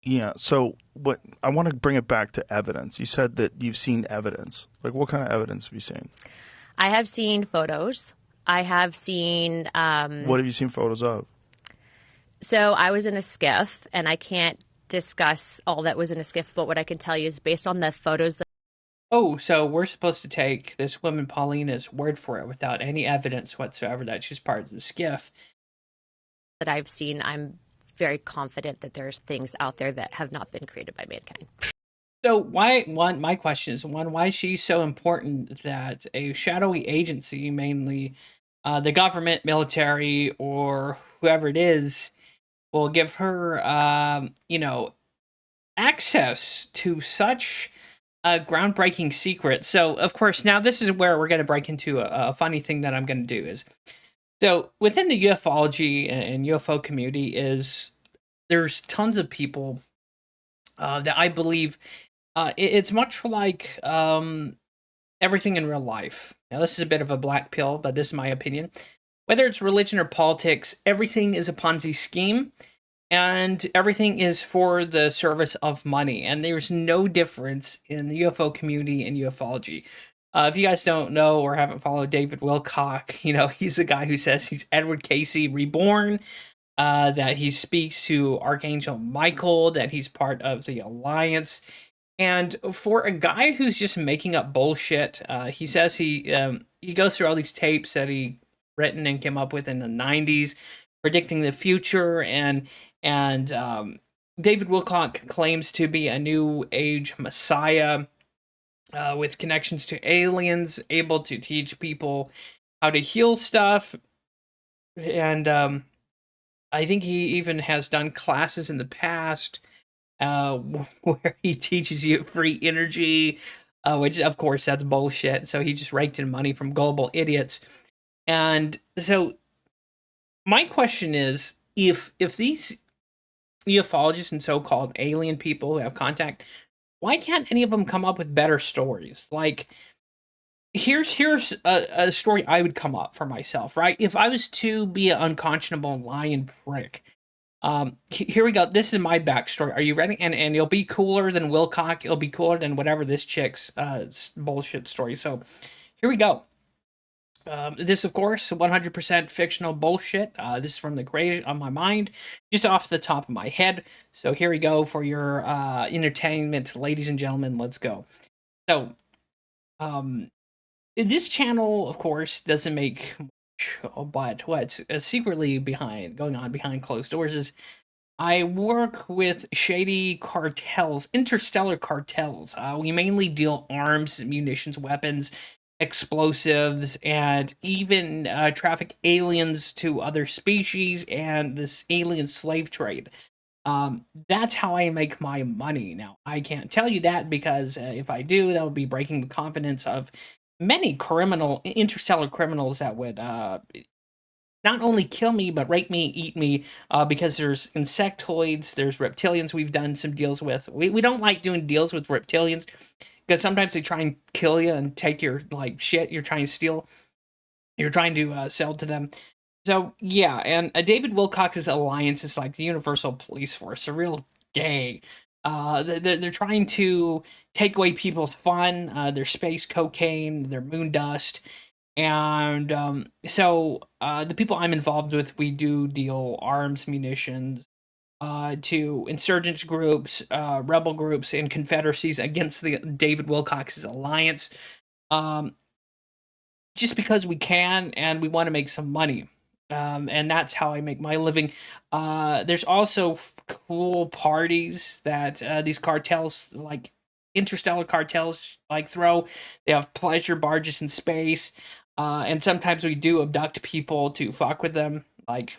Yeah. So what I want to bring it back to evidence. You said that you've seen evidence. Like what kind of evidence have you seen? I have seen photos. I have seen, What have you seen photos of? so I was in a skiff, and I can't discuss all that was in a skiff, but what I can tell you is based on the photos Oh, so we're supposed to take this woman Paulina's word for it without any evidence whatsoever that she's part of the skiff. that I've seen. I'm very confident that there's things out there that have not been created by mankind. So my question is, why is she so important that a shadowy agency, mainly the government, military, or whoever it is, will give her, access to such a groundbreaking secret? So, of course, now this is where we're going to break into a funny thing that I'm going to do is, so within the ufology and UFO community is there's tons of people that I believe it's much like everything in real life. Now, this is a bit of a black pill, but this is my opinion. Whether it's religion or politics, everything is a Ponzi scheme and everything is for the service of money. And there's no difference in the UFO community and ufology. If you guys don't know or haven't followed David Wilcock, he's the guy who says he's Edward Casey reborn, that he speaks to Archangel Michael, that he's part of the Alliance. And for a guy who's just making up bullshit, he says he goes through all these tapes that he written and came up with in the '90s, predicting the future, and David Wilcock claims to be a new age messiah with connections to aliens, able to teach people how to heal stuff, and I think he even has done classes in the past uh, where he teaches you free energy, which of course that's bullshit. So he just raked in money from gullible idiots. And so my question is, if these ufologists and so-called alien people who have contact, why can't any of them come up with better stories? Like here's a story I would come up for myself, right? If I was to be an unconscionable lying prick, here we go. This is my backstory. Are you ready? And it'll be cooler than Wilcock. It'll be cooler than whatever this chick's bullshit story. So here we go. This, of course, 100% fictional bullshit. This is from the creation of my mind, just off the top of my head. So here we go for your entertainment, ladies and gentlemen. Let's go. So, um, this channel, of course, doesn't make much, but what's secretly going on behind closed doors is I work with shady cartels, interstellar cartels. We mainly deal arms, munitions, weapons, explosives, and even traffic aliens to other species and this alien slave trade. That's how I make my money. Now, I can't tell you that because if I do, that would be breaking the confidence of many interstellar criminals that would not only kill me but rape me, eat me, because there's insectoids, there's reptilians we've done some deals with. We don't like doing deals with reptilians because sometimes they try and kill you and take your like shit you're trying to steal, you're trying to sell to them. So yeah, and David Wilcox's alliance is like the universal police force, a real gang. They're trying to take away people's fun, their space cocaine, their moon dust, and the people I'm involved with, we do deal arms, munitions, to insurgents groups, rebel groups, and confederacies against the David Wilcox's alliance. Um, just because we can and we want to make some money. And that's how I make my living. There's also cool parties that these cartels, like interstellar cartels, like throw. They have pleasure barges in space, and sometimes we do abduct people to fuck with them. Like,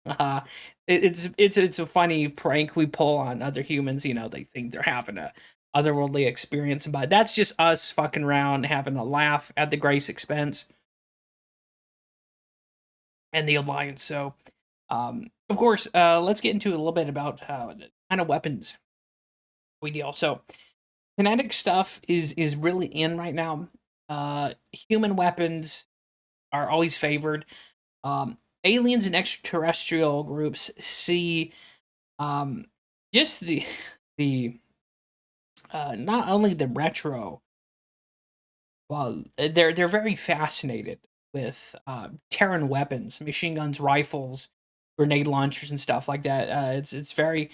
uh, it's a funny prank we pull on other humans. They think they're having a otherworldly experience, but that's just us fucking around, having a laugh at the Grace expense and the Alliance. So, of course, let's get into a little bit about the kind of weapons we deal. So, kinetic stuff is really in right now. Human weapons are always favored. Aliens and extraterrestrial groups see um, just the not only the retro, well, they're very fascinated with Terran weapons, machine guns, rifles, grenade launchers, and stuff like that. It's very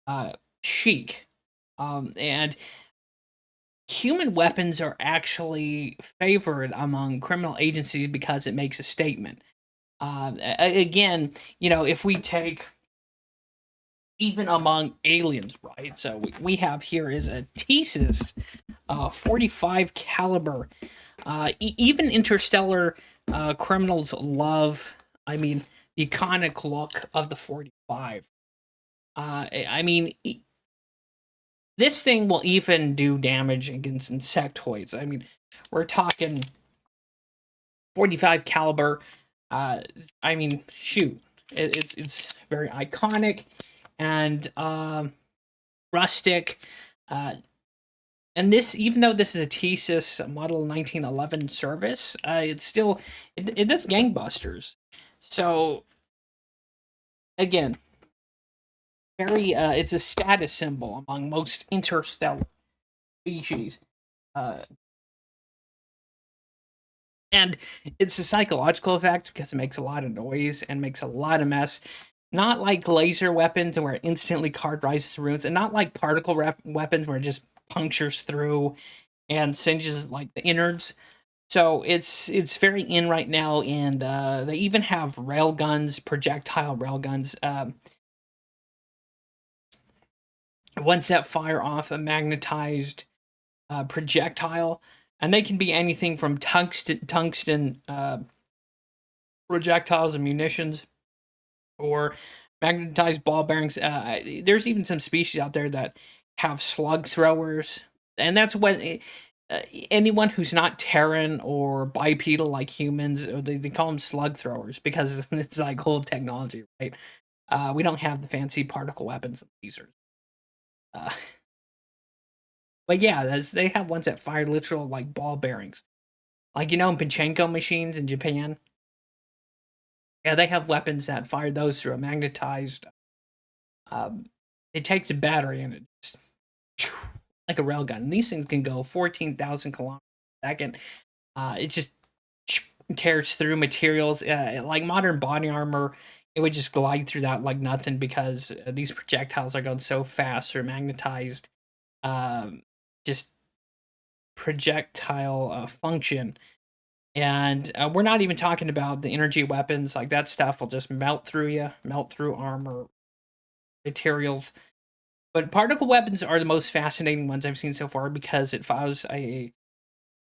uh, chic, and human weapons are actually favored among criminal agencies because it makes a statement. Again, if we take even among aliens, right? So we have here is a thesis, 45 caliber. Even interstellar criminals love. I mean, the iconic look of the 45. I mean, this thing will even do damage against insectoids. I mean, we're talking 45 caliber. I mean, shoot, it's very iconic and rustic. Uh, and this, even though this is a thesis model 1911 service, it's still it does gangbusters. So again, very it's a status symbol among most interstellar species. Uh, and it's a psychological effect because it makes a lot of noise and makes a lot of mess. Not like laser weapons where it instantly cauterizes through rooms, and not like particle weapons where it just punctures through and singes like the innards. So it's very in right now, and they even have rail guns, projectile rail guns, ones that fire off a magnetized projectile, and they can be anything from tungsten projectiles and munitions, or magnetized ball bearings. There's even some species out there that have slug throwers, and that's when anyone who's not Terran or bipedal like humans, they call them slug throwers because it's like old technology, right? We don't have the fancy particle weapons and lasers. Uh, but yeah, they have ones that fire literal like ball bearings, like in Pachinko machines in Japan. Yeah, they have weapons that fire those through a magnetized. Um, it takes a battery and it just like a railgun. And these things can go 14,000 kilometers a second. It just tears through materials. Like modern body armor, it would just glide through that like nothing because these projectiles are going so fast or magnetized. Just projectile function. And we're not even talking about the energy weapons. Like that stuff will just melt through you, melt through armor, materials. But particle weapons are the most fascinating ones I've seen so far because it follows a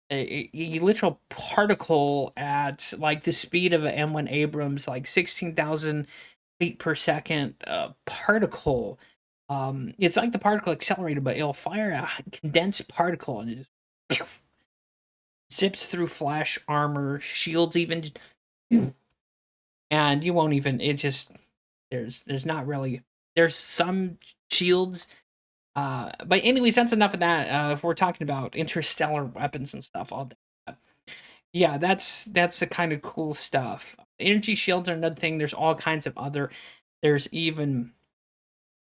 literal particle at like the speed of an M1 Abrams, like 16,000 feet per second particle. It's like the particle accelerator, but it'll fire a condensed particle and it just zips through flash armor, shields even, and you won't even. It just there's not really there's some shields. But anyways, that's enough of that. If we're talking about interstellar weapons and stuff, all that. Yeah, that's the kind of cool stuff. Energy shields are another thing. There's all kinds of other. There's even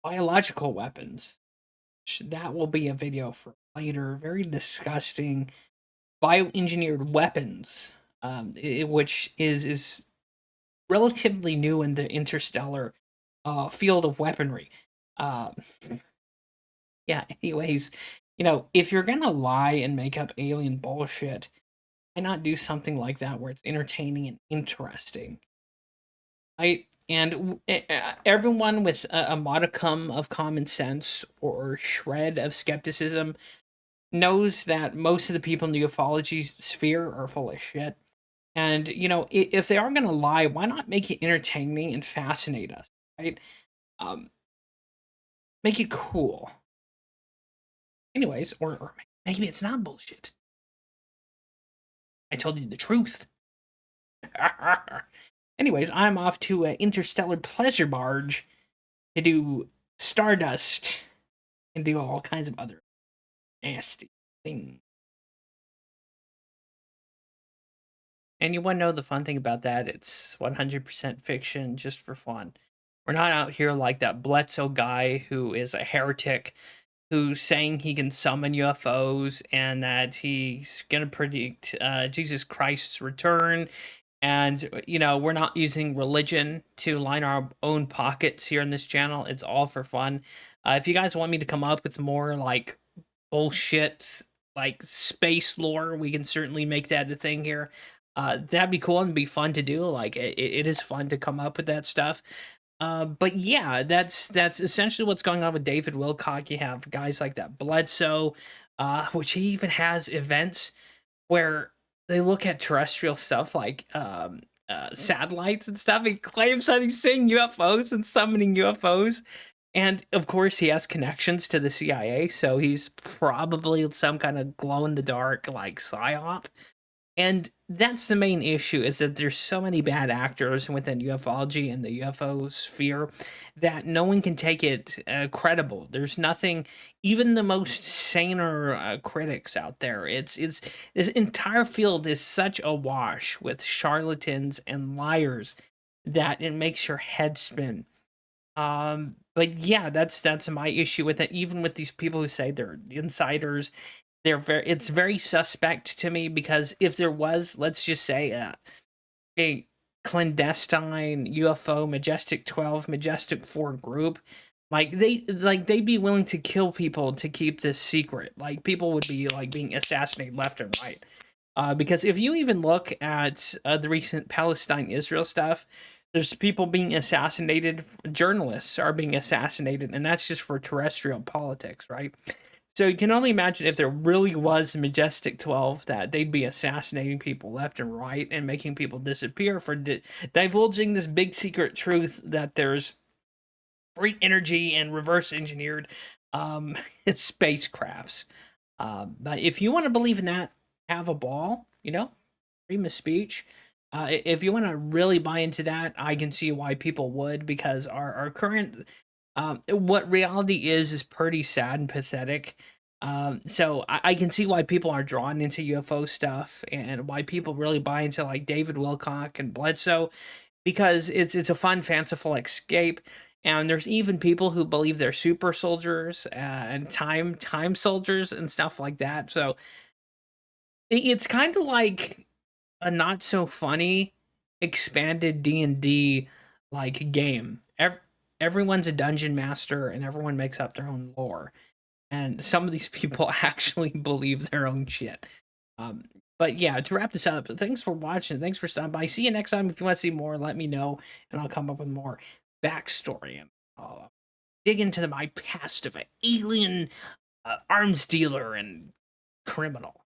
biological weapons. That will be a video for later. Very disgusting bioengineered weapons, which is relatively new in the interstellar field of weaponry. Uh, yeah. Anyways, if you're gonna lie and make up alien bullshit, why not do something like that where it's entertaining and interesting? Right? And everyone with a modicum of common sense or shred of skepticism knows that most of the people in the ufology sphere are full of shit. And if they are gonna lie, why not make it entertaining and fascinate us, right? Um, make it cool. Anyways, or maybe it's not bullshit. I told you the truth. Anyways, I'm off to an interstellar pleasure barge to do stardust and do all kinds of other nasty things. And you want to know the fun thing about that? It's 100% fiction just for fun. We're not out here like that Bledsoe guy who is a heretic who's saying he can summon UFOs and that he's going to predict Jesus Christ's return. And, we're not using religion to line our own pockets here in this channel. It's all for fun. If you guys want me to come up with more like bullshit, like space lore, we can certainly make that a thing here. That'd be cool and be fun to do. Like, it is fun to come up with that stuff. But yeah, that's essentially what's going on with David Wilcock. You have guys like that Bledsoe, which he even has events where they look at terrestrial stuff like satellites and stuff. He claims that he's seeing UFOs and summoning UFOs. And of course, he has connections to the CIA, so he's probably some kind of glow in the dark like psyop. And that's the main issue, is that there's so many bad actors within ufology and the UFO sphere that no one can take it credible. There's nothing, even the most saner critics out there. It's this entire field is such a wash with charlatans and liars that it makes your head spin. But yeah, that's my issue with it. Even with these people who say they're insiders, it's very suspect to me, because if there was, let's just say, a clandestine UFO Majestic 12, Majestic 4 group, they'd be willing to kill people to keep this secret. Like, people would be like being assassinated left and right. Because if you even look at the recent Palestine-Israel stuff, there's people being assassinated, journalists are being assassinated, and that's just for terrestrial politics, right? So you can only imagine if there really was Majestic 12, that they'd be assassinating people left and right and making people disappear for divulging this big secret truth that there's free energy and reverse engineered spacecrafts. But if you want to believe in that, have a ball, freedom of speech. If you want to really buy into that, I can see why people would, because our current what reality is pretty sad and pathetic. So I can see why people are drawn into UFO stuff, and why people really buy into like David Wilcock and Bledsoe, because it's a fun, fanciful escape. And there's even people who believe they're super soldiers and time soldiers and stuff like that. So it's kind of like a not so funny expanded D&D like game. Everyone's a dungeon master and everyone makes up their own lore. And some of these people actually believe their own shit. But yeah, to wrap this up, thanks for watching. Thanks for stopping by. See you next time. If you want to see more, let me know, and I'll come up with more backstory, and I'll dig into my past of an alien arms dealer and criminal.